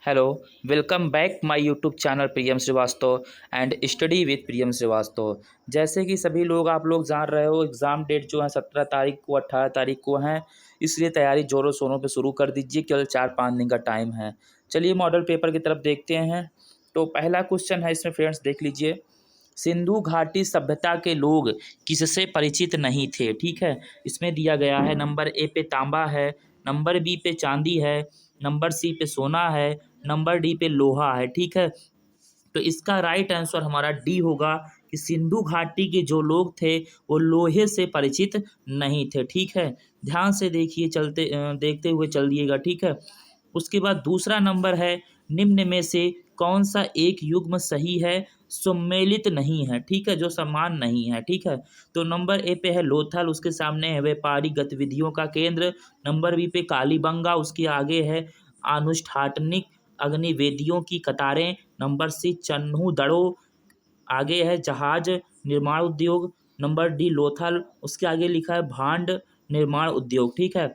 Hello, welcome back my YouTube channel Priyam Srivastava and study with Priyam Srivastava. जैसे कि सभी लोग आप लोग जान रहे हो, एग्ज़ाम डेट जो है 17 तारीख को 18 तारीख को है, इसलिए तैयारी ज़ोरों शोरों पे शुरू कर दीजिए। केवल 4-5 दिन का टाइम है। चलिए मॉडल पेपर की तरफ देखते हैं। तो पहला क्वेश्चन है इसमें फ्रेंड्स, देख लीजिए। सिंधु घाटी सभ्यता के लोग किससे परिचित नहीं थे? ठीक है, इसमें दिया गया है नंबर ए पे तांबा है, नंबर बी पे चांदी है, नंबर सी पे सोना है, नंबर डी पे लोहा है। ठीक है, तो इसका राइट आंसर हमारा डी होगा कि सिंधु घाटी के जो लोग थे वो लोहे से परिचित नहीं थे। ठीक है, ध्यान से देखिए, देखते हुए चलिएगा। ठीक है, उसके बाद दूसरा नंबर है, निम्न में से कौन सा एक युग्म सही है, सम्मिलित नहीं है। ठीक है, जो समान नहीं है। ठीक है, तो नंबर ए पे है लोथल, उसके सामने है व्यापारिक गतिविधियों का केंद्र। नंबर बी पे कालीबंगा, उसके आगे है अनुष्ठानिक अग्निवेदियों की कतारें। नंबर सी चन्हू दड़ो, आगे है जहाज निर्माण उद्योग। नंबर डी लोथल, उसके आगे लिखा है भांड निर्माण उद्योग। ठीक है,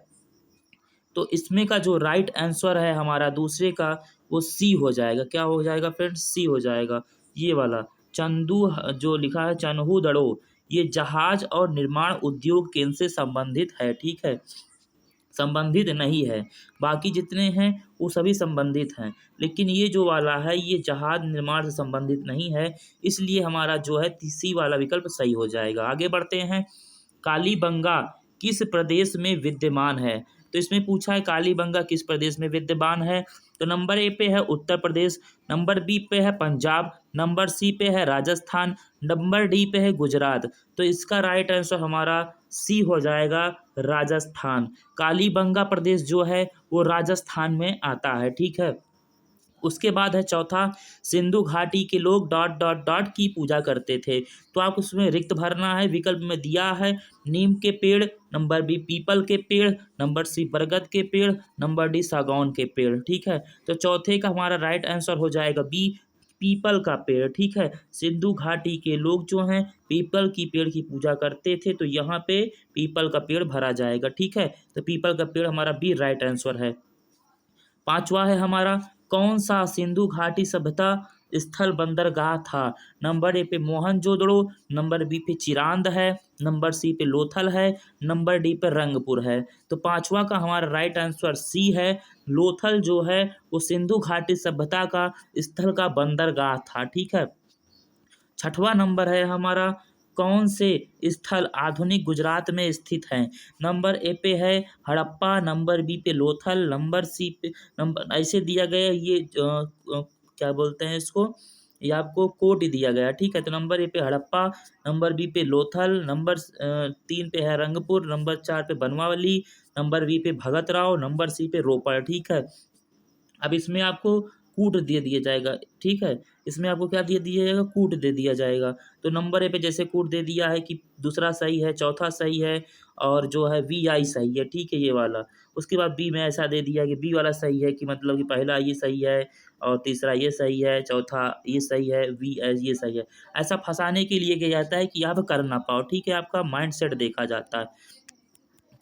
तो इसमें का जो राइट आंसर है हमारा दूसरे का, वो सी हो जाएगा। क्या हो जाएगा फ्रेंड्स? सी हो जाएगा, ये वाला। चंदू जो लिखा है चन्हू दड़ो, ये जहाज और निर्माण उद्योग केंद्र से संबंधित है। ठीक है, संबंधित नहीं है। बाकी जितने हैं वो सभी संबंधित हैं, लेकिन ये जो वाला है ये जहाज निर्माण से संबंधित नहीं है, इसलिए हमारा जो है सी वाला विकल्प सही हो जाएगा। आगे बढ़ते हैं। कालीबंगा किस प्रदेश में विद्यमान है? तो इसमें पूछा है कालीबंगा किस प्रदेश में विद्यमान है। तो नंबर ए पे है उत्तर प्रदेश, नंबर बी पे है पंजाब, नंबर सी पे है राजस्थान, नंबर डी पे है गुजरात। तो इसका राइट आंसर हमारा सी हो जाएगा, राजस्थान। कालीबंगा प्रदेश जो है वो राजस्थान में आता है। ठीक है, उसके बाद है चौथा, सिंधु घाटी के लोग डॉट डॉट डॉट की पूजा करते थे। तो आप उसमें रिक्त भरना है। विकल्प में दिया है नीम के पेड़, नंबर बी पीपल के पेड़, नंबर सी बरगद के पेड़, नंबर डी सागौन के पेड़। ठीक है, तो चौथे का हमारा राइट आंसर हो जाएगा बी, पीपल का पेड़। ठीक है, सिंधु घाटी के लोग जो हैं पीपल की पेड़ की पूजा करते थे, तो यहाँ पे पीपल का पेड़ भरा जाएगा। ठीक है, तो पीपल का पेड़ हमारा बी राइट आंसर है। पांचवा है हमारा, कौन सा सिंधु घाटी सभ्यता स्थल बंदरगाह था? नंबर ए पे मोहनजोदड़ो, नंबर बी पे चिरांद है, नंबर सी पे लोथल है, नंबर डी पे रंगपुर है। तो पांचवा का हमारा राइट आंसर सी है। लोथल जो है वो सिंधु घाटी सभ्यता का स्थल का बंदरगाह था। ठीक है, छठवां नंबर है हमारा, कौन से स्थल आधुनिक गुजरात में स्थित हैं? नंबर ए पे है हड़प्पा, नंबर बी पे लोथल, नंबर सी पे, नंबर ऐसे दिया गया ये क्या बोलते हैं इसको, ये आपको कोड दिया गया। ठीक है, तो नंबर ए पे हड़प्पा, नंबर बी पे लोथल, नंबर 3 पे है रंगपुर, नंबर 4 पे बनवावली, नंबर बी पे भगत राव, नंबर सी पे रोपड़। ठीक है, अब इसमें आपको कूट दे दिया जाएगा। ठीक है, इसमें आपको क्या दे दिया जाएगा? कूट दे दिया जाएगा। तो नंबर ए पे जैसे कूट दे दिया है कि दूसरा सही है, चौथा सही है, और जो है वी आई सही है। ठीक है, ये वाला। उसके बाद बी में ऐसा दे दिया कि बी वाला सही है, कि मतलब कि पहला ये सही है और तीसरा ये सही है, चौथा ये सही है, वी एस ये सही है। ऐसा फंसाने के लिए किया जाता है कि आप कर ना पाओ। ठीक है, आपका माइंड सेट देखा जाता है।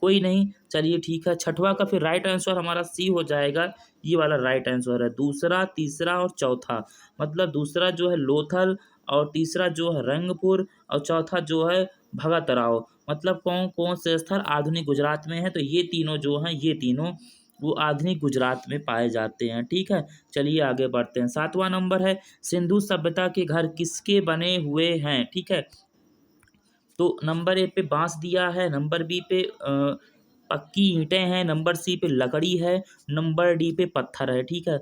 कोई नहीं, चलिए ठीक है। छठवां का फिर राइट आंसर हमारा सी हो जाएगा। ये वाला राइट आंसर है। दूसरा, तीसरा और चौथा, मतलब दूसरा जो है लोथल, और तीसरा जो है रंगपुर, और चौथा जो है भगत राव। मतलब कौन कौन से स्थल आधुनिक गुजरात में है? तो ये तीनों जो हैं, ये तीनों वो आधुनिक गुजरात में पाए जाते हैं। ठीक है, चलिए आगे बढ़ते हैं। सातवां नंबर है, सिंधु सभ्यता के घर किसके बने हुए हैं? ठीक है, तो नंबर ए पे बांस दिया है, नंबर बी पे पक्की ईंटें हैं, नंबर सी पे लकड़ी है, नंबर डी पे पत्थर है। ठीक है,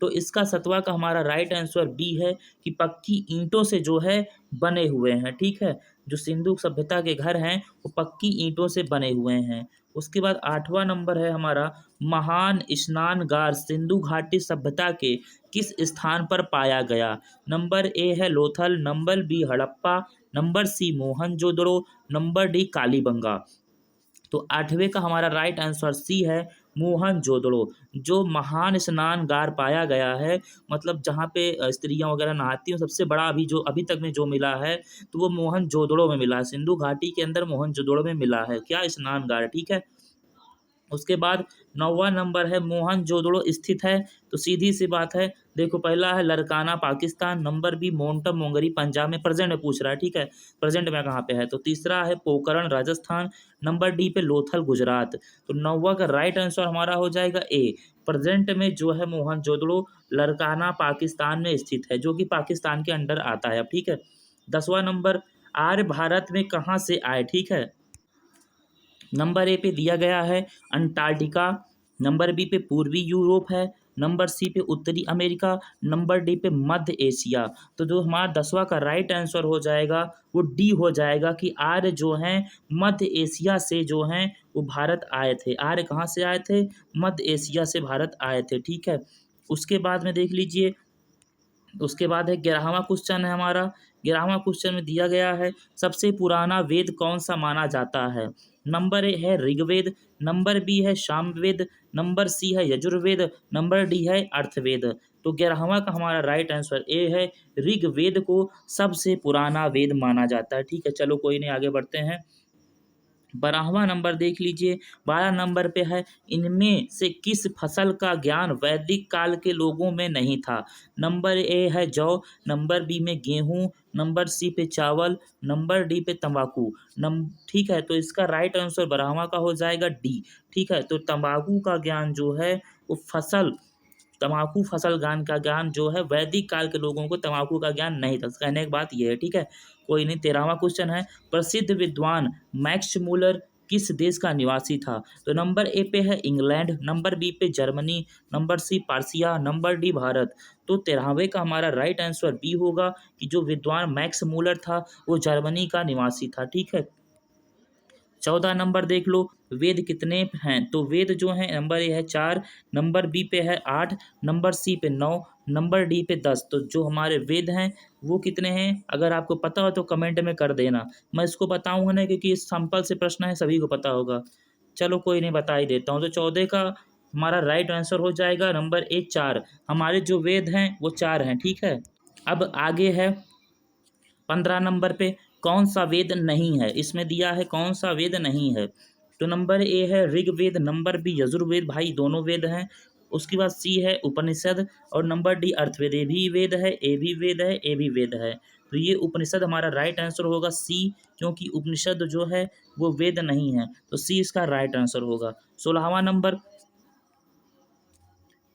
तो इसका सतवा का हमारा राइट आंसर बी है कि पक्की ईंटों से जो है बने हुए हैं। ठीक है, जो सिंधु सभ्यता के घर हैं वो पक्की ईंटों से बने हुए हैं। उसके बाद आठवां नंबर है हमारा, महान स्नानगार सिंधु घाटी सभ्यता के किस स्थान पर पाया गया? नंबर ए है Lothal, number B Harappa, number C Mohenjodaro, number D Kalibangan. तो आठवें का हमारा राइट आंसर सी है, मोहनजोदड़ो। जो महान स्नानगार पाया गया है, मतलब जहाँ पे स्त्रियां वगैरह नहाती हैं, सबसे बड़ा अभी तक में जो मिला है, तो वो मोहनजोदड़ो में मिला है। सिंधु घाटी के अंदर मोहनजोदड़ो में मिला है क्या स्नानगार। ठीक है, उसके बाद 9वां नंबर है मोहनजोदड़ो स्थित है। तो सीधी सी बात है, देखो पहला है लरकाना पाकिस्तान, नंबर बी मोंटम मोंगरी पंजाब में, प्रेजेंट में पूछ रहा है, ठीक है, प्रेजेंट में कहाँ पे है। तो तीसरा है पोखरण राजस्थान, नंबर डी पे लोथल गुजरात। तो 9वां का राइट आंसर हमारा हो जाएगा ए, प्रेजेंट में जो है मोहनजोदड़ो लरकाना पाकिस्तान में स्थित है, जो कि पाकिस्तान के अंडर आता है। अब ठीक है, 10वां नंबर आर्य भारत में कहाँ से आए, ठीक है। नंबर ए पे दिया गया है अंटार्कटिका, नंबर बी पे पूर्वी यूरोप है, नंबर सी पे उत्तरी अमेरिका, नंबर डी पे मध्य एशिया। तो जो हमारा 10वां का राइट आंसर हो जाएगा वो डी हो जाएगा कि आर्य जो हैं मध्य एशिया से जो हैं वो भारत आए थे। आर्य कहाँ से आए थे, मध्य एशिया से भारत आए थे, ठीक है। उसके बाद में देख लीजिए, उसके बाद है 11वां क्वेश्चन है हमारा। 11वां क्वेश्चन में दिया गया है सबसे पुराना वेद कौन सा माना जाता है। नंबर ए है ऋग्वेद, नंबर बी है सामवेद, नंबर सी है यजुर्वेद, नंबर डी है अर्थवेद। तो 11वां का हमारा राइट आंसर ए है, ऋग्वेद को सबसे पुराना वेद माना जाता है, ठीक है। चलो कोई नहीं, आगे बढ़ते हैं। 12वां नंबर देख लीजिए, 12 नंबर पे है इनमें से किस फसल का ज्ञान वैदिक काल के लोगों में नहीं था। नंबर ए है जौ, नंबर बी में गेहूं, नंबर सी पे चावल, नंबर डी पे तंबाकू। ठीक है, तो इसका राइट आंसर 12वां का हो जाएगा डी, ठीक है। तो तंबाकू का ज्ञान जो है वो फसल, तम्बाकू फसल ज्ञान का ज्ञान जो है वैदिक काल के लोगों को तम्बाकू का ज्ञान नहीं था, कहने की बात यह है, ठीक है। कोई नहीं, 13वां क्वेश्चन है प्रसिद्ध विद्वान मैक्स मूलर किस देश का निवासी था। तो नंबर ए पे है इंग्लैंड, नंबर बी पे Germany, number C Persia, number D Bharat. तो 13वें का हमारा राइट आंसर बी होगा कि जो विद्वान मैक्स मूलर था वो जर्मनी का निवासी था, ठीक है। 14 नंबर देख लो, वेद कितने हैं। तो वेद जो है नंबर ए है 4, नंबर बी पे है 8, नंबर सी पे 9, नंबर डी पे 10। तो जो हमारे वेद हैं वो कितने हैं, अगर आपको पता हो तो कमेंट में कर देना। मैं इसको बताऊंगा ना, क्योंकि इस सिंपल से प्रश्न है, सभी को पता होगा। चलो कोई नहीं, बता ही देता हूँ। तो 14 का हमारा राइट आंसर हो जाएगा नंबर ए 4। हमारे जो वेद हैं वो 4 हैं, ठीक है। अब आगे है 15 नंबर पे कौन सा वेद नहीं है, इसमें दिया है कौन सा वेद नहीं है। तो नंबर ए है ऋग्वेद, नंबर बी यजुर्वेद, भाई दोनों वेद हैं। उसके बाद सी है उपनिषद, और नंबर डी अर्थवेद। ए भी वेद है, ए भी वेद है, ए भी वेद है। तो ये उपनिषद हमारा राइट आंसर होगा सी, क्योंकि उपनिषद जो है वो वेद नहीं है, तो सी इसका राइट आंसर होगा। 16वां नंबर,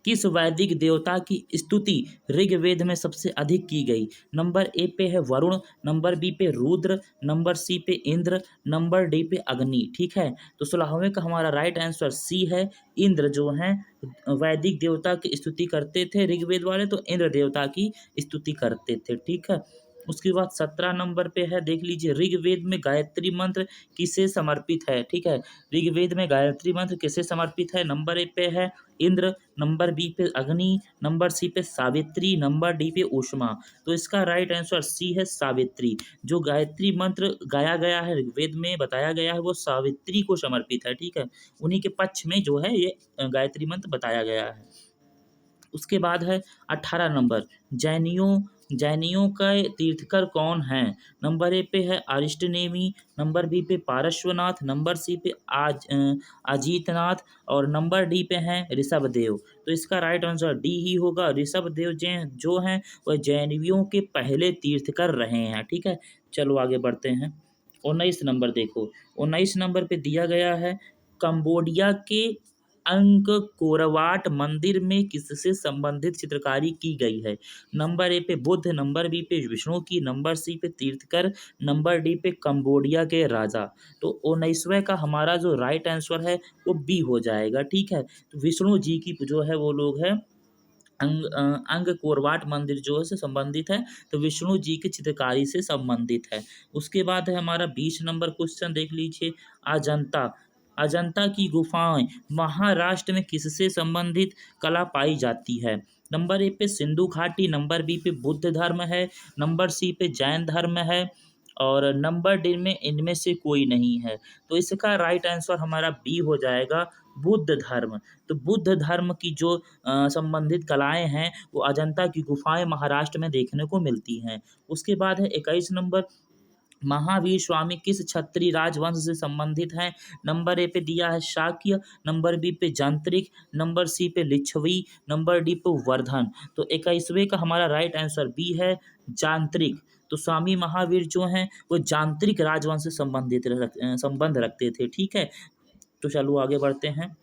किस वैदिक देवता की स्तुति ऋग्वेद में सबसे अधिक की गई। नंबर ए पे है वरुण, नंबर बी पे रुद्र, नंबर सी पे इंद्र, नंबर डी पे अग्नि, ठीक है। तो 16वें का हमारा राइट आंसर सी है, इंद्र जो हैं वैदिक देवता की स्तुति करते थे ऋग्वेद वाले, तो इंद्र देवता की स्तुति करते थे, ठीक है। उसके बाद 17 नंबर पे है, देख लीजिए, ऋग्वेद में गायत्री मंत्र किसे समर्पित है, ठीक है। ऋग्वेद में गायत्री मंत्र किसे समर्पित है। नंबर ए पे है इंद्र, नंबर बी पे अग्नि, नंबर सी पे सावित्री, नंबर डी पे ऊष्मा। तो इसका राइट आंसर सी है सावित्री। जो गायत्री मंत्र गाया गया है ऋग्वेद में, बताया गया है, वो सावित्री को समर्पित है, ठीक है। उन्हीं के पक्ष में जो है ये गायत्री मंत्र बताया गया है। उसके बाद है 18 नंबर, जैनियों का तीर्थकर कौन है। नंबर ए पे है अरिष्टनेमी, नंबर बी पे पारश्वनाथ, नंबर सी पे अजीतनाथ, और नंबर डी पे हैं ऋषभदेव। तो इसका राइट आंसर डी ही होगा, ऋषभदेव जो हैं वह जैनियों के पहले तीर्थकर रहे हैं, ठीक है। चलो आगे बढ़ते हैं। 19 नंबर देखो, 19 नंबर पे दिया गया है कंबोडिया के अंगकोरवाट मंदिर में किससे संबंधित चित्रकारी की गई है। नंबर ए पे बुद्ध, नंबर बी पे विष्णु की, नंबर सी पे तीर्थकर, नंबर डी पे कंबोडिया के राजा। तो 19वें का हमारा जो राइट आंसर है वो बी हो जाएगा, ठीक है। तो विष्णु जी की जो है वो लोग है अंगकोरवाट मंदिर जो है से संबंधित है, तो विष्णु जी की चित्रकारी से संबंधित है। उसके बाद है हमारा 20 नंबर क्वेश्चन, देख लीजिए, अजंता अजंता की गुफाएं महाराष्ट्र में किससे संबंधित कला पाई जाती है। नंबर ए पे सिंधु घाटी, नंबर बी पे बुद्ध धर्म है, नंबर सी पे जैन धर्म है, और नंबर डी में इनमें से कोई नहीं है। तो इसका राइट आंसर हमारा बी हो जाएगा, बुद्ध धर्म। तो बुद्ध धर्म की जो संबंधित कलाएं हैं वो अजंता की गुफाएं महाराष्ट्र में देखने को मिलती हैं। उसके बाद है 21 नंबर, महावीर स्वामी किस क्षत्रिय राजवंश से संबंधित हैं? नंबर ए पे दिया है शाक्य, नंबर बी पे जांत्रिक, नंबर सी पे लिच्छवी, नंबर डी पे वर्धन। तो 21वें का हमारा राइट आंसर बी है जांत्रिक। तो स्वामी महावीर जो हैं वो जांत्रिक राजवंश से संबंध रखते थे। ठीक है, तो चलो आगे बढ़ते हैं।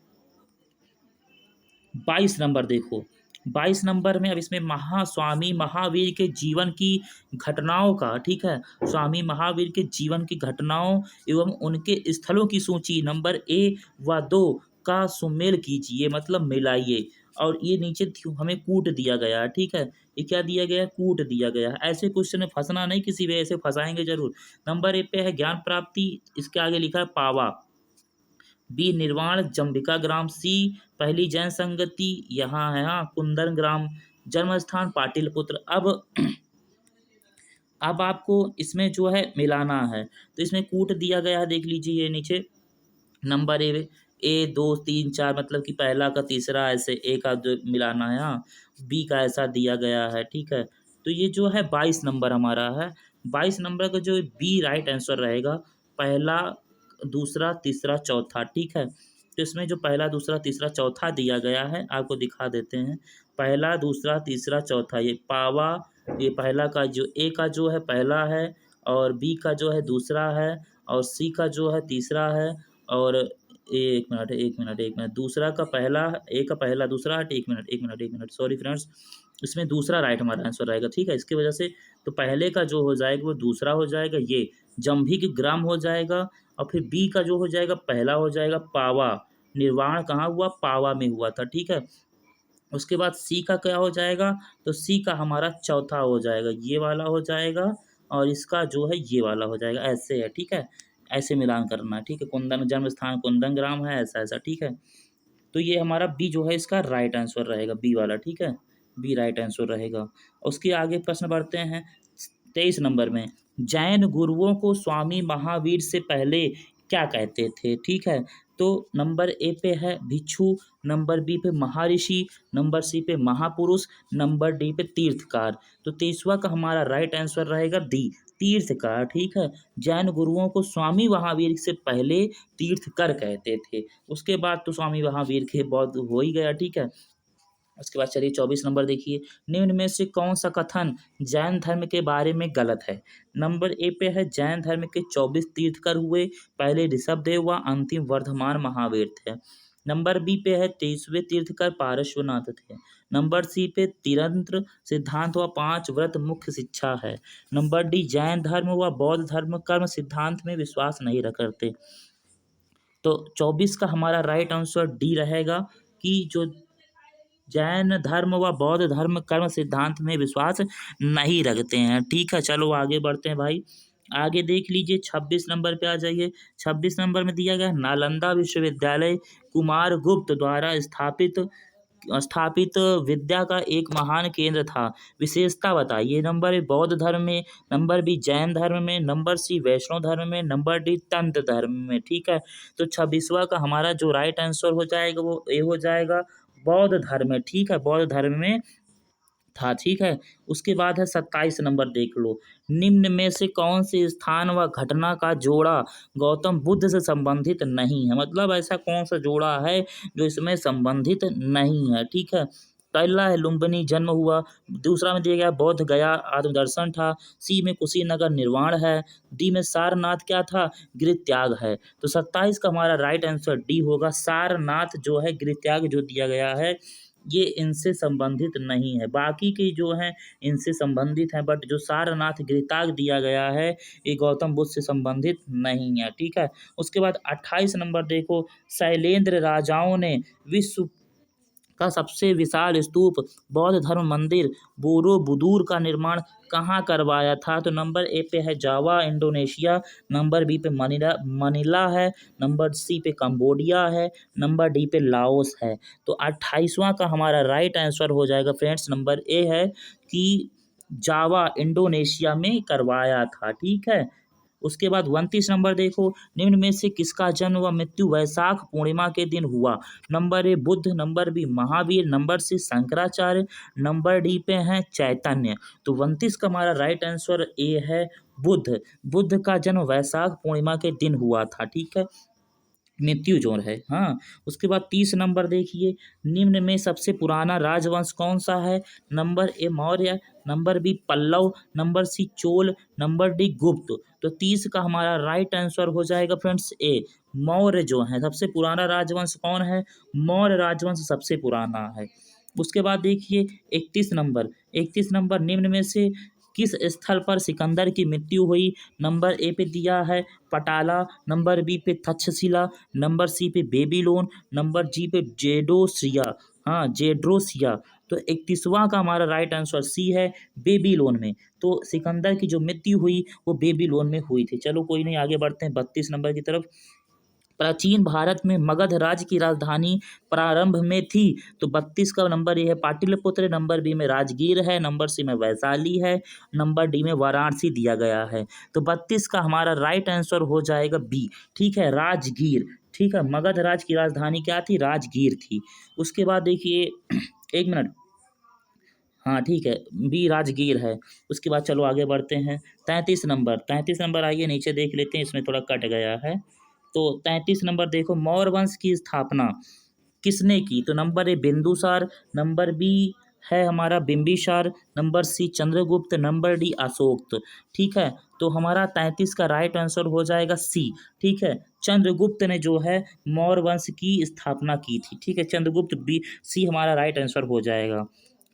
22 नंबर देखो, 22 नंबर में अब इसमें स्वामी महावीर के जीवन की घटनाओं का, ठीक है, स्वामी महावीर के जीवन की घटनाओं एवं उनके स्थलों की सूची नंबर ए व 2 का सुमेल कीजिए, मतलब मिलाइए। और ये नीचे हमें कूट दिया गया है। ठीक है, ये क्या दिया गया है? कूट दिया गया है। ऐसे क्वेश्चन में फंसना नहीं, किसी वे ऐसे फंसाएंगे जरूर। नंबर ए पे है ज्ञान प्राप्ति, इसके आगे लिखा है पावा। बी निर्वाण जंबिका ग्राम। सी पहली जैन संगति यहाँ है, हाँ, कुंदन ग्राम। जन्म स्थान पाटिलपुत्र। अब आपको इसमें जो है मिलाना है, तो इसमें कूट दिया गया है, देख लीजिए ये नीचे। नंबर ए 2 3 4, मतलब कि पहला का तीसरा, ऐसे ए का जो मिलाना है, हाँ, बी का ऐसा दिया गया है। ठीक है, तो ये जो है 22 नंबर हमारा है। 22 नंबर का जो बी राइट आंसर रहेगा, पहला दूसरा तीसरा चौथा। ठीक है, तो इसमें जो पहला दूसरा तीसरा चौथा दिया गया है आपको दिखा देते हैं। पहला दूसरा तीसरा चौथा, ये पावा, ये पहला का जो ए का जो है पहला है, और बी का जो है दूसरा है, और सी का जो है तीसरा है, और एक मिनट दूसरा का पहला, ए का पहला दूसरा है। एक मिनट सॉरी फ्रेंड्स, इसमें दूसरा राइट हमारा आंसर रहेगा। ठीक है, इसकी वजह से तो पहले का जो हो जाएगा वो दूसरा हो जाएगा, ये जंभिक ग्राम हो जाएगा। और फिर बी का जो हो जाएगा पहला हो जाएगा पावा। निर्वाण कहाँ हुआ? पावा में हुआ था। ठीक है, उसके बाद सी का क्या हो जाएगा? तो सी का हमारा चौथा हो जाएगा, ये वाला हो जाएगा, और इसका जो है ये वाला हो जाएगा। ऐसे है, ठीक है, ऐसे मिलान करना है। ठीक है, कुंदन जन्म स्थान कुंदन ग्राम है, ऐसा ऐसा। ठीक है, तो ये हमारा बी जो है इसका राइट आंसर रहेगा, बी वाला। ठीक है, बी राइट आंसर रहेगा। उसके आगे प्रश्न बढ़ते हैं 23 नंबर में। जैन गुरुओं को स्वामी महावीर से पहले क्या कहते थे? ठीक है, तो नंबर ए पे है भिक्षु, नंबर बी पे महर्षि, नंबर सी पे महापुरुष, नंबर डी पे तीर्थकार। तो 23वां का हमारा राइट आंसर रहेगा डी, तीर्थकार। ठीक है, जैन गुरुओं को स्वामी महावीर से पहले तीर्थकर कहते थे। उसके बाद तो स्वामी महावीर के बौद्ध हो ही गया। ठीक है, उसके बाद चलिए 24 नंबर देखिए। निम्न में से कौन सा कथन जैन धर्म के बारे में गलत है? नंबर ए पे है जैन धर्म के 24 तीर्थकर हुए, पहले ऋषभदेव व अंतिम वर्धमान महावीर थे। नंबर बी पे है 23वें तीर्थकर पार्श्वनाथ थे। नंबर सी पे तिरंत्र सिद्धांत व 5 व्रत मुख्य शिक्षा है। नंबर डी जैन धर्म व बौद्ध धर्म कर्म सिद्धांत में विश्वास नहीं करते। तो 24 का हमारा राइट आंसर डी रहेगा कि जो जैन धर्म व बौद्ध धर्म कर्म सिद्धांत में विश्वास नहीं रखते हैं। ठीक है, चलो आगे बढ़ते हैं भाई। आगे देख लीजिए 26 नंबर पे आ जाइए। 26 नंबर में दिया गया नालंदा विश्वविद्यालय कुमार गुप्त द्वारा स्थापित स्थापित विद्या का एक महान केंद्र था। विशेषता बताइए। नंबर ए बौद्ध धर्म में, नंबर बी जैन धर्म में, नंबर सी वैष्णव धर्म में, नंबर डी तंत्र धर्म में। ठीक है, तो 26वां का हमारा जो राइट आंसर हो जाएगा वो ए हो जाएगा, बौद्ध धर्म में। ठीक है, बौद्ध धर्म में था। ठीक है, उसके बाद है 27 नंबर, देख लो। निम्न में से कौन से स्थान व घटना का जोड़ा गौतम बुद्ध से संबंधित नहीं है? मतलब ऐसा कौन सा जोड़ा है जो इसमें संबंधित नहीं है? ठीक है, पहला है लुम्बिनी जन्म हुआ, दूसरा में दिया गया बौद्ध गया आत्मदर्शन था, सी में कुशीनगर निर्वाण है, डी में सारनाथ क्या था? गृह त्याग है। तो 27 का हमारा राइट आंसर डी होगा, सारनाथ जो है गृह त्याग जो दिया गया है ये इनसे संबंधित नहीं है। बाकी के जो हैं इनसे संबंधित हैं, बट जो सारनाथ गृहत्याग दिया गया है ये गौतम बुद्ध से संबंधित नहीं है। ठीक है, उसके बाद 28 नंबर देखो। शैलेंद्र राजाओं ने विश्व का सबसे विशाल स्तूप बौद्ध धर्म मंदिर बोरोबुदुर का निर्माण कहाँ करवाया था? तो नंबर ए पे है जावा इंडोनेशिया, नंबर बी पे मनीला है, नंबर सी पे कंबोडिया है, नंबर डी पे लाओस है। तो 28वां का हमारा राइट आंसर हो जाएगा फ्रेंड्स, नंबर ए है कि जावा इंडोनेशिया में करवाया था। ठीक है, उसके बाद 29 नंबर देखो, निम्न में से किसका जन्म व मृत्यु वैशाख पूर्णिमा के दिन हुआ? Number A Buddha, number B Mahavira, number C Shankaracharya, number D पे है चैतन्य। तो 29 का हमारा राइट आंसर ए है बुद्ध। बुद्ध का जन्म वैशाख पूर्णिमा के दिन हुआ था, ठीक है, मृत्यु जो है। हाँ, उसके बाद 30 नंबर देखिए, निम्न में सबसे पुराना राजवंश कौन सा है? Number A Maurya, number B Pallava, number C Chola, number D Gupta. तो 30 का हमारा राइट आंसर हो जाएगा फ्रेंड्स ए मौर्य जो है। सबसे पुराना राजवंश कौन है? मौर्य राजवंश सबसे पुराना है। उसके बाद देखिए 31 नंबर, निम्न में से किस स्थल पर सिकंदर की मृत्यु हुई? नंबर ए पे दिया है पटाला, नंबर बी पे तक्षशिला, नंबर सी पे बेबीलोन, नंबर जी पे जेडोसिया। हाँ, जेड्रोसिया। तो 31वां का हमारा राइट आंसर सी है बेबीलोन में। तो सिकंदर की जो मृत्यु हुई वो बेबीलोन में हुई थी। चलो कोई नहीं, आगे बढ़ते हैं 32 नंबर की तरफ। प्राचीन भारत में मगध राज्य की राजधानी प्रारंभ में थी। तो 32 का नंबर ये है पाटलिपुत्र, नंबर बी में राजगीर है, नंबर सी में वैशाली है, नंबर डी में वाराणसी दिया गया है। तो 32 का हमारा राइट आंसर हो जाएगा बी, ठीक है, राजगीर। ठीक है, मगध राज्य की राजधानी क्या थी? राजगीर थी। उसके बाद देखिए एक मिनट, हाँ ठीक है, बी राजगीर है। उसके बाद चलो आगे बढ़ते हैं 33 नंबर आइए नीचे देख लेते हैं, इसमें थोड़ा कट गया है। तो 33 नंबर देखो, मौर्य वंश की स्थापना किसने की? तो number A Bindusara, number B है हमारा Bimbisara, number C Chandragupta, number D Ashoka. ठीक है, तो हमारा 33 का राइट आंसर हो जाएगा सी। ठीक है, चंद्रगुप्त ने जो है मौर्य वंश की स्थापना की थी। ठीक है, चंद्रगुप्त बी, सी हमारा राइट आंसर हो जाएगा।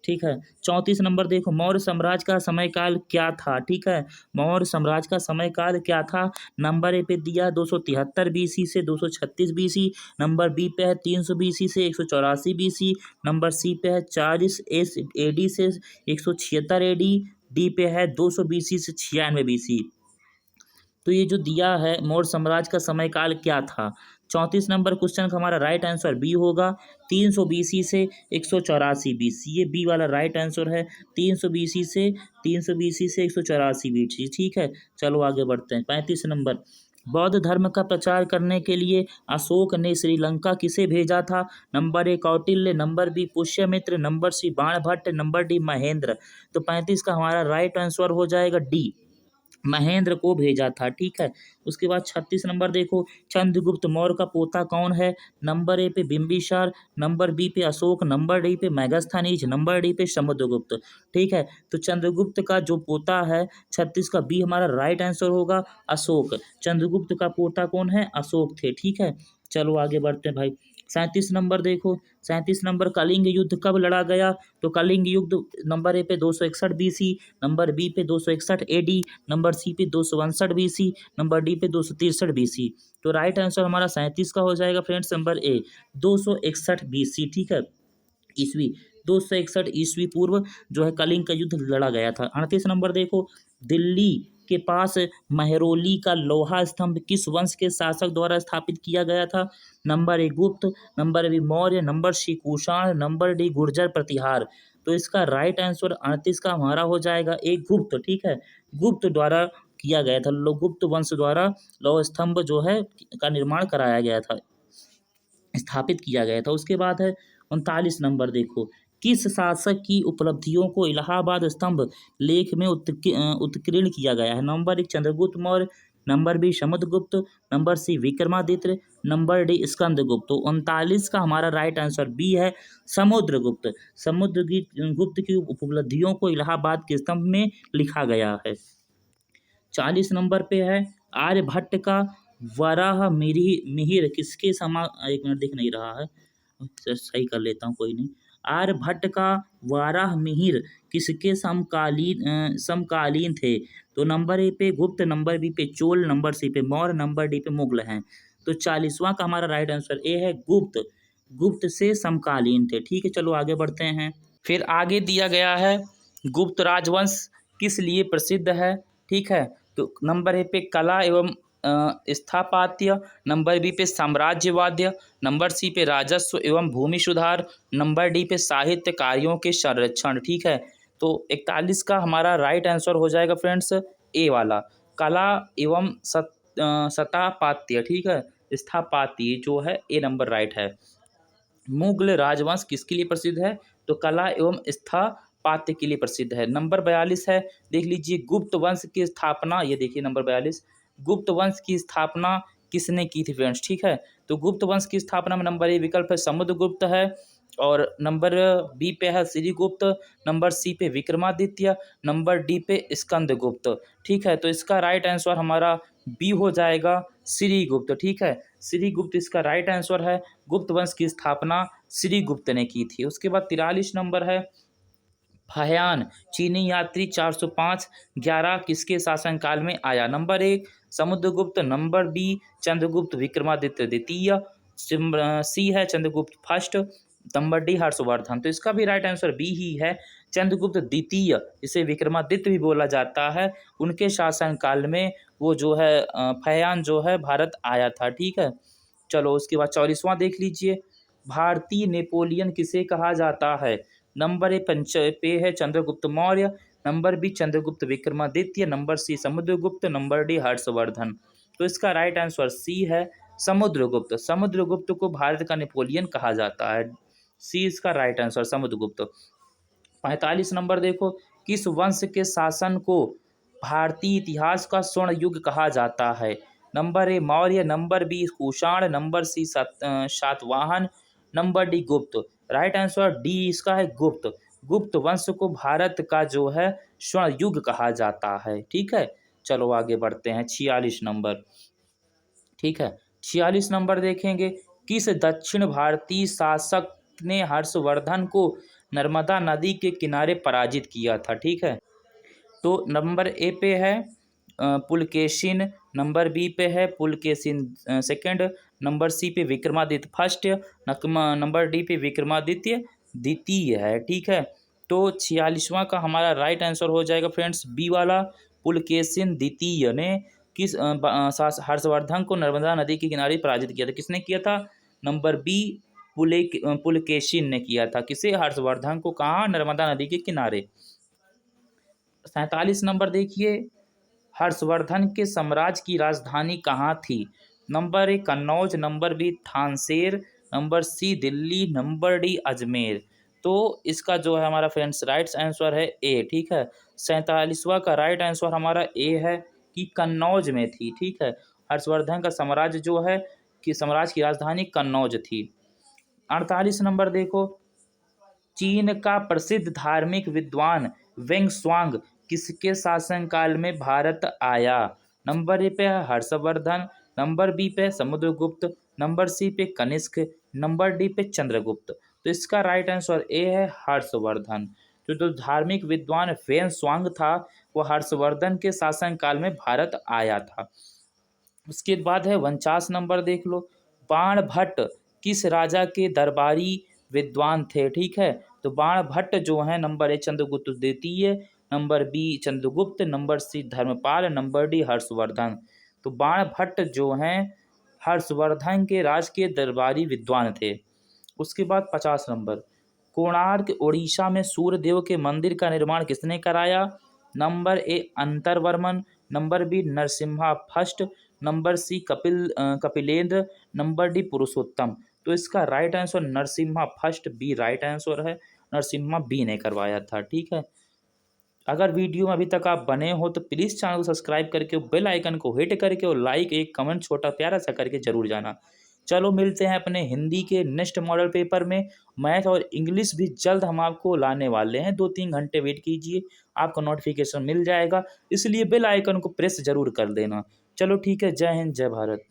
ठीक है, 34 नंबर देखो, मौर्य साम्राज्य का समय काल क्या था? ठीक है, मौर्य साम्राज्य का समय काल क्या था? नंबर ए पे दिया 273 बीसी से 236 बीसी, नंबर बी पे है 300 बीसी से 184 बीसी, नंबर सी पे है 40 एडी से 176 एडी, डी पे है 200 बीसी से 96 बीसी। तो ये जो दिया है मौर्य साम्राज्य का समय काल क्या था? 34 नंबर क्वेश्चन का हमारा राइट आंसर बी होगा, 300 बीसी से 184 बीसी। ये बी वाला राइट आंसर है, 300 बीसी से 184 बीसी। ठीक है, चलो आगे बढ़ते हैं 35 नंबर, बौद्ध धर्म का प्रचार करने के लिए अशोक ने श्रीलंका किसे भेजा था? Number A Kautilya, number B Pushyamitra, number C Banabhatta, number D Mahendra. तो 35 का हमारा राइट आंसर हो जाएगा डी, महेंद्र को भेजा था। ठीक है, उसके बाद 36 नंबर देखो, चंद्रगुप्त मौर्य का पोता कौन है? नंबर ए पे बिंबिसार, नंबर बी पे अशोक, नंबर डी पे मेगास्थनीज, नंबर डी पे समुद्रगुप्त। ठीक है, तो चंद्रगुप्त का जो पोता है 36 का बी हमारा राइट आंसर होगा अशोक। चंद्रगुप्त का पोता कौन है? अशोक थे। ठीक है, चलो आगे बढ़ते हैं भाई। 37 नंबर देखो, 37 नंबर, कलिंग युद्ध कब लड़ा गया? तो कलिंग युद्ध नंबर ए पे 261 बीसी, नंबर बी पे 261 एडी, नंबर सी पे 262 बीसी, नंबर डी पे 263 बीसी। तो राइट आंसर हमारा 37 का हो जाएगा फ्रेंड्स, नंबर ए 261 बीसी। ठीक है, ईस्वी 261 ईस्वी पूर्व जो है कलिंग का युद्ध लड़ा गया था। 38 नंबर देखो, दिल्ली के पास महरौली का लोहा स्तंभ किस वंश के शासक द्वारा स्थापित किया गया था? Number A Gupta, number B Maurya, number C Kushan, number D Gurjara Pratihara. तो इसका राइट आंसर 38 का हमारा हो जाएगा एक गुप्त। ठीक है, गुप्त द्वारा किया गया था, गुप्त वंश द्वारा लौह स्तंभ जो है का निर्माण कराया गया था, स्थापित किया गया था। उसके बाद है 39 नंबर देखो, किस शासक की उपलब्धियों को इलाहाबाद स्तंभ लेख में उत्कीर्ण किया गया है? नंबर एक Chandragupta Maurya, number B Samudragupta, number C Vikramaditya, number D Skandagupta. तो 39 का हमारा राइट आंसर बी है समुद्रगुप्त। समुद्रगुप्त की उपलब्धियों को इलाहाबाद के स्तंभ में लिखा गया है। 40 नंबर पे है, आर्यभट्ट का वराह मिहिर किसके समा, एक मिनट दिख नहीं रहा है, सही कर लेता हूँ कोई नहीं। आर्यभट्ट का वाराह मिहिर किसके समकालीन थे? तो नंबर ए पे गुप्त, नंबर बी पे चोल, नंबर सी पे मौर्य, नंबर डी पे मुगल हैं। तो 40वां का हमारा राइट आंसर ए है गुप्त, गुप्त से समकालीन थे। ठीक है, चलो आगे बढ़ते हैं। फिर आगे दिया गया है गुप्त राजवंश किस लिए प्रसिद्ध है? ठीक है, तो नंबर ए पे कला एवं स्थापत्य, नंबर बी पे साम्राज्यवाद्य, नंबर सी पे राजस्व एवं भूमि सुधार, नंबर डी पे साहित्य कार्यों के संरक्षण। ठीक है, तो 41 का हमारा राइट आंसर हो जाएगा फ्रेंड्स ए वाला, कला एवं स्थापत्य, ठीक है, स्थापत्य जो है ए नंबर राइट है। मुगल राजवंश किसके लिए प्रसिद्ध है? तो कला एवं स्थापत्य के लिए प्रसिद्ध है। नंबर 42 है, देख लीजिए, गुप्त वंश की स्थापना, ये देखिए नंबर 42, गुप्त वंश की स्थापना किसने की थी फ्रेंड्स, ठीक है। तो गुप्त वंश की स्थापना में नंबर ए विकल्प है समुद्रगुप्त है, और नंबर बी पे है श्रीगुप्त, नंबर सी पे विक्रमादित्य, नंबर डी पे स्कंदगुप्त, ठीक है। तो इसका राइट आंसर हमारा बी हो जाएगा, श्रीगुप्त, ठीक है। श्रीगुप्त इसका राइट आंसर है। गुप्त वंश की स्थापना श्रीगुप्त ने की थी। उसके बाद 43 नंबर है, फाह्यान चीनी यात्री 405 11 किसके शासनकाल में आया? नंबर एक समुद्रगुप्त, नंबर बी चंद्रगुप्त विक्रमादित्य द्वितीय, सी है Chandragupta first, number D Harshavardhana. तो इसका भी राइट आंसर बी ही है, चंद्रगुप्त द्वितीय, जिसे विक्रमादित्य भी बोला जाता है, उनके शासनकाल में वो जो है फाह्यान जो है भारत आया था, ठीक है। चलो उसके बाद 44वां देख लीजिए, भारतीय नेपोलियन किसे कहा जाता है? नंबर ए पंच पे है Chandragupta Maurya, number B Chandragupta Vikramaditya, number C Samudragupta, number D Harshavardhana. तो इसका राइट आंसर सी है, समुद्रगुप्त। समुद्रगुप्त को भारत का नेपोलियन कहा जाता है, सी इसका राइट आंसर, समुद्रगुप्त। 45 नंबर देखो, किस वंश के शासन को भारतीय इतिहास का स्वर्ण युग कहा जाता है? Number A Maurya, number B Kushan, number C Satavahana, number D Gupta. Right answer D इसका है, गुप्त। गुप्त वंश को भारत का जो है स्वर्ण युग कहा जाता है, ठीक है। चलो आगे बढ़ते हैं, 46 नंबर, ठीक है। 46 नंबर देखेंगे, किस दक्षिण भारतीय शासक ने हर्षवर्धन को नर्मदा नदी के किनारे पराजित किया था, ठीक है। तो नंबर ए पे है पुलकेशिन, नंबर बी पे है पुलकेशिन सेकंड, नंबर सी पे विक्रमादित्य फर्स्ट, नंबर डी पे विक्रमादित्य द्वितीय है, ठीक है। तो 46वां का हमारा राइट आंसर हो जाएगा फ्रेंड्स बी वाला, पुलकेशिन द्वितीय ने किस हर्षवर्धन को नर्मदा नदी के किनारे पराजित किया था? किसने किया था? नंबर बी पुलकेशिन ने किया था। किसे? हर्षवर्धन को। कहाँ? नर्मदा नदी के किनारे। 47 नंबर देखिए, हर्षवर्धन के साम्राज्य की राजधानी कहाँ थी? Number A Kannauj, number B Thanesar, number C Delhi, number D Ajmer. तो इसका जो है हमारा फ्रेंड्स राइट आंसर है ए, ठीक है। 47वां का राइट आंसर हमारा ए है कि कन्नौज में थी, ठीक है। हर्षवर्धन का साम्राज्य जो है कि साम्राज्य की राजधानी कन्नौज थी। 48 नंबर देखो, चीन का प्रसिद्ध धार्मिक विद्वान वेंग स्वांग किसके शासनकाल में भारत आया? नंबर ए पे है हर्षवर्धन, नंबर बी पे समुद्रगुप्त, नंबर सी पे कनिष्क, नंबर डी पे चंद्रगुप्त। तो इसका राइट आंसर ए है, हर्षवर्धन। जो धार्मिक विद्वान वेंग स्वांग था वो हर्षवर्धन के शासनकाल में भारत आया था। उसके बाद है 49 नंबर देख लो, बाणभट्ट किस राजा के दरबारी विद्वान थे? ठीक है, तो बाणभट्ट जो है नंबर ए चंद्रगुप्त द्वितीय, number B Chandragupta, number C Dharmapala, number D Harshavardhana. तो बाणभट्ट जो हैं हर्षवर्धन के राज के दरबारी विद्वान थे। उसके बाद 50 नंबर, कोणार्क उड़ीसा में सूर्य देव के मंदिर का निर्माण किसने कराया? Number A Antarvarman, number B Narasimha first, number C Kapilendra, number D Purushottam. तो इसका right answer Narasimha first, B right answer है, नरसिम्हा बी ने करवाया था, ठीक है। अगर वीडियो में अभी तक आप बने हो तो प्लीज़ चैनल को सब्सक्राइब करके बेल आइकन को हिट करके और लाइक एक कमेंट छोटा प्यारा सा करके जरूर जाना। चलो मिलते हैं अपने हिंदी के नेक्स्ट मॉडल पेपर में। मैथ और इंग्लिश भी जल्द हम आपको लाने वाले हैं, 2-3 घंटे वेट कीजिए, आपको नोटिफिकेशन मिल जाएगा, इसलिए बेल आइकन को प्रेस जरूर कर देना। चलो ठीक है, जय हिंद, जय भारत।